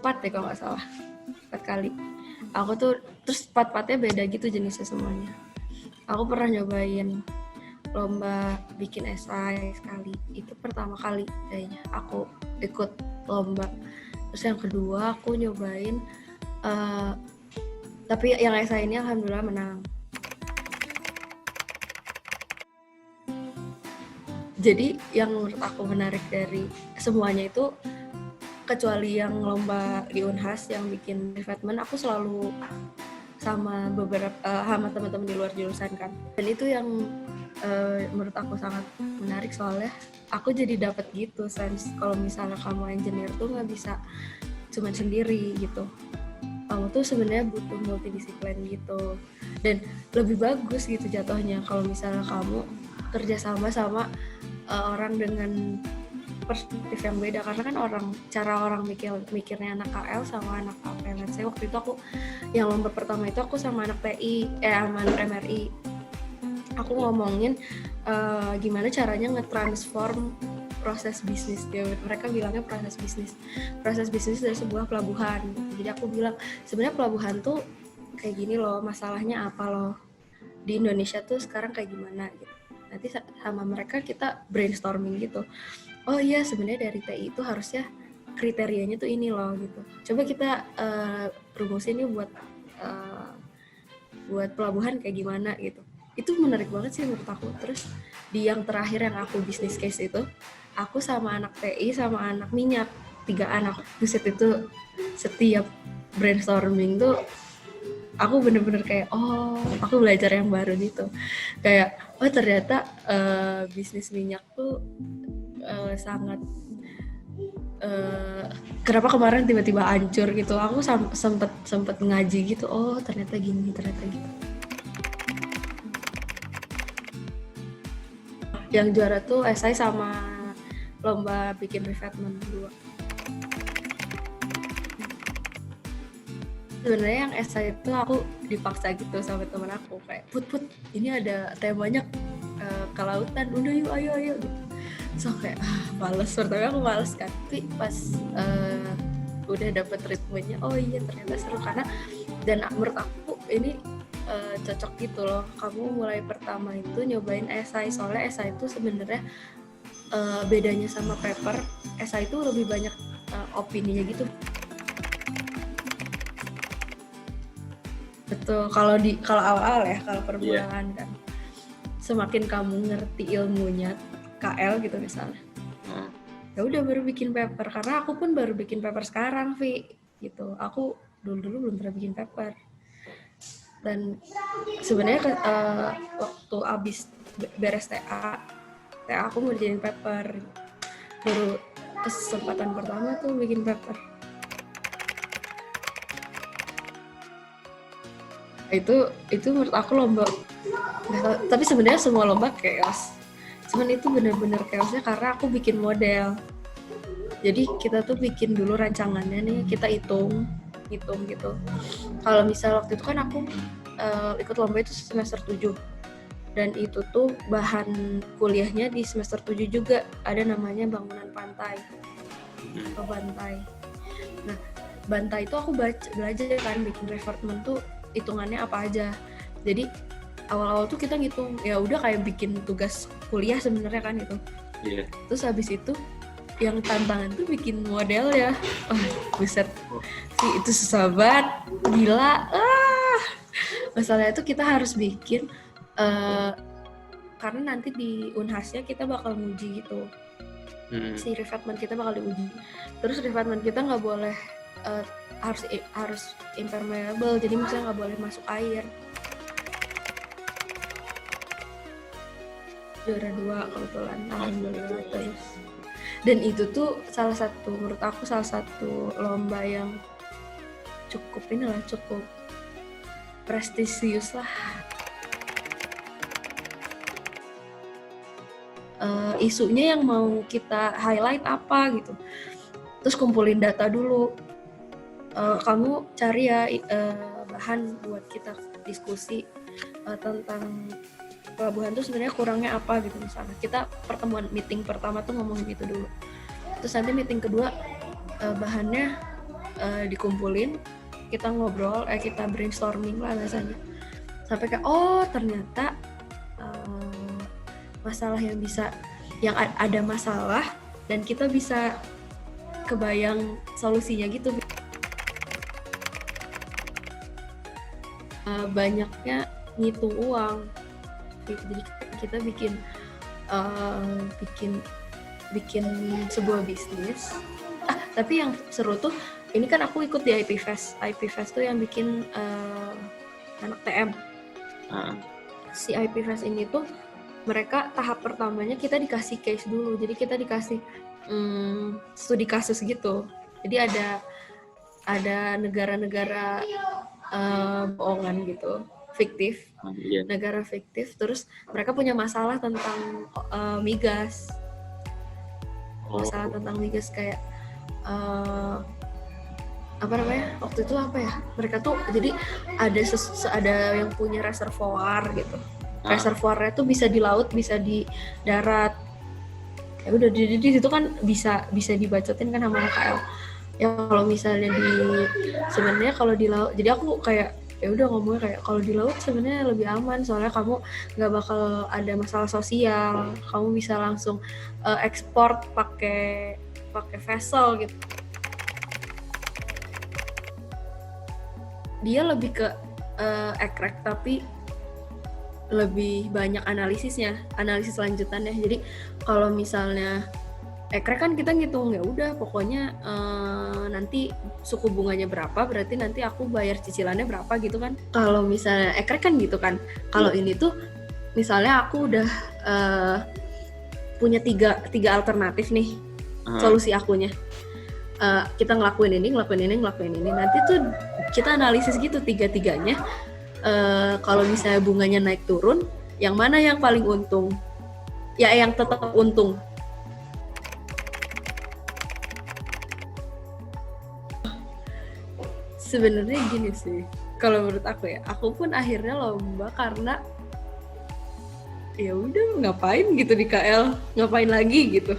4 deh kalau nggak salah, 4 kali. Aku tuh terus 4-4-nya beda gitu jenisnya semuanya. Aku pernah nyobain lomba bikin esai sekali, itu pertama kali kayaknya aku ikut lomba. Terus yang kedua aku nyobain tapi yang esai ini alhamdulillah menang. Jadi yang menurut aku menarik dari semuanya itu, kecuali yang lomba di Unhas yang bikin development, aku selalu sama beberapa sama teman-teman di luar jurusan kan. Dan itu yang menurut aku sangat menarik, soalnya aku jadi dapat gitu sense kalau misalnya kamu engineer tuh nggak bisa cuma sendiri gitu. Kamu tuh sebenarnya butuh multidisiplin gitu. Dan lebih bagus gitu jatuhnya kalau misalnya kamu kerjasama sama orang dengan perspektif yang beda, karena kan cara orang mikirnya anak KL sama anak APL. Saya waktu itu aku yang lomba pertama itu aku sama anak TI sama anak MRI, aku ngomongin gimana caranya nge-transform proses bisnis. Mereka bilangnya proses bisnis dari sebuah pelabuhan. Jadi aku bilang sebenarnya pelabuhan tuh kayak gini loh, masalahnya apa loh di Indonesia tuh sekarang kayak gimana gitu. Nanti sama mereka kita brainstorming gitu. Oh iya, sebenarnya dari TI itu harusnya kriterianya tuh ini loh gitu. Coba kita rumusin nih buat pelabuhan kayak gimana gitu. Itu menarik banget sih menurut aku. Terus di yang terakhir yang aku business case itu, aku sama anak TI sama anak minyak, 3 anak. Buset, itu setiap brainstorming tuh aku bener-bener kayak aku belajar yang baru gitu. Kayak ternyata bisnis minyak tuh sangat kenapa kemarin tiba-tiba hancur gitu. Aku sempet ngaji gitu, ternyata gini, ternyata gitu. Yang juara tuh esai sama lomba bikin revetment 2. Sebenarnya yang esai itu aku dipaksa gitu sama teman aku, kayak put ini ada temanya kelautan, udah yuk ayo gitu. So kayak males, pertama aku males kan, tapi pas udah dapet ritmenya, oh iya ternyata seru. Karena dan menurut aku ini cocok gitu loh, kamu mulai pertama itu nyobain esai. Soalnya esai itu sebenarnya bedanya sama paper, esai itu lebih banyak opininya gitu. Betul, kalau awal-awal ya, kalau permulaan kan semakin kamu ngerti ilmunya KL gitu misalnya, ya udah baru bikin paper. Karena aku pun baru bikin paper sekarang, Vi, gitu. Aku dulu belum pernah bikin paper. Dan sebenarnya waktu abis beres TA aku mau dijadiin paper, baru kesempatan pertama tuh bikin paper. Itu menurut aku lomba, tapi sebenarnya semua lomba chaos. Cuman itu benar-benar chaosnya karena aku bikin model. Jadi kita tuh bikin dulu rancangannya nih, kita hitung gitu. Kalau misal waktu itu kan aku ikut lomba itu semester 7. Dan itu tuh bahan kuliahnya di semester 7 juga, ada namanya bangunan pantai atau bantai. Nah, bantai itu aku belajar kan bikin revertment tuh hitungannya apa aja. Jadi awal-awal tuh kita ngitung, ya udah kayak bikin tugas kuliah sebenarnya kan itu. Yeah. Terus habis itu yang tantangan tuh bikin model ya. Buset. Sih itu susah banget, gila. Masalahnya tuh kita harus bikin karena nanti di Unhasnya kita bakal nguji gitu. Si revetment kita bakal diuji. Terus revetment kita nggak boleh harus impermeable, jadi misalnya nggak boleh masuk air. Juara 2 kebetulan, alhamdulillah. Terus dan itu tuh menurut aku salah satu lomba yang cukup prestisius lah. Isunya yang mau kita highlight apa gitu, terus kumpulin data dulu. Kamu cari ya bahan buat kita diskusi tentang pelabuhan tuh sebenarnya kurangnya apa gitu. Misalnya kita meeting pertama tuh ngomongin itu dulu, terus nanti meeting kedua bahannya dikumpulin, kita ngobrol, kita brainstorming lah biasanya. Sampai kayak oh ternyata masalah yang ada masalah dan kita bisa kebayang solusinya gitu. Banyaknya ngitung uang, jadi kita bikin sebuah bisnis. Tapi yang seru tuh ini kan aku ikut di IP Fest tuh yang bikin anak TM. Si IP Fest ini tuh mereka tahap pertamanya kita dikasih case dulu, jadi kita dikasih studi kasus gitu. Jadi ada negara-negara bohongan gitu, fiktif, negara fiktif. Terus mereka punya masalah tentang migas, tentang migas kayak apa namanya waktu itu apa ya? Mereka tuh jadi ada yang punya reservoir gitu. Reservoirnya tuh bisa di laut, bisa di darat. Ya udah di situ kan bisa dibacotin kan sama KL. Ya kalau misalnya sebenarnya kalau di laut, jadi aku kayak ya udah ngomongnya kayak kalau di laut sebenarnya lebih aman, soalnya kamu nggak bakal ada masalah sosial, kamu bisa langsung ekspor pakai vessel gitu. Dia lebih ke ekrek tapi lebih banyak analisis lanjutannya. Jadi kalau misalnya ekrek kan kita ngitung ya udah pokoknya nanti suku bunganya berapa, berarti nanti aku bayar cicilannya berapa gitu kan. Kalau misalnya ekrek kan gitu kan. Kalau ini tuh misalnya aku udah punya tiga alternatif nih solusi akunya. Kita ngelakuin ini. Nanti tuh kita analisis gitu tiga-tiganya. Kalau misalnya bunganya naik turun, yang mana yang paling untung? Ya yang tetap untung. Sebenarnya gini sih, kalau menurut aku ya, aku pun akhirnya lomba karena ya udah ngapain gitu di KL, ngapain lagi gitu.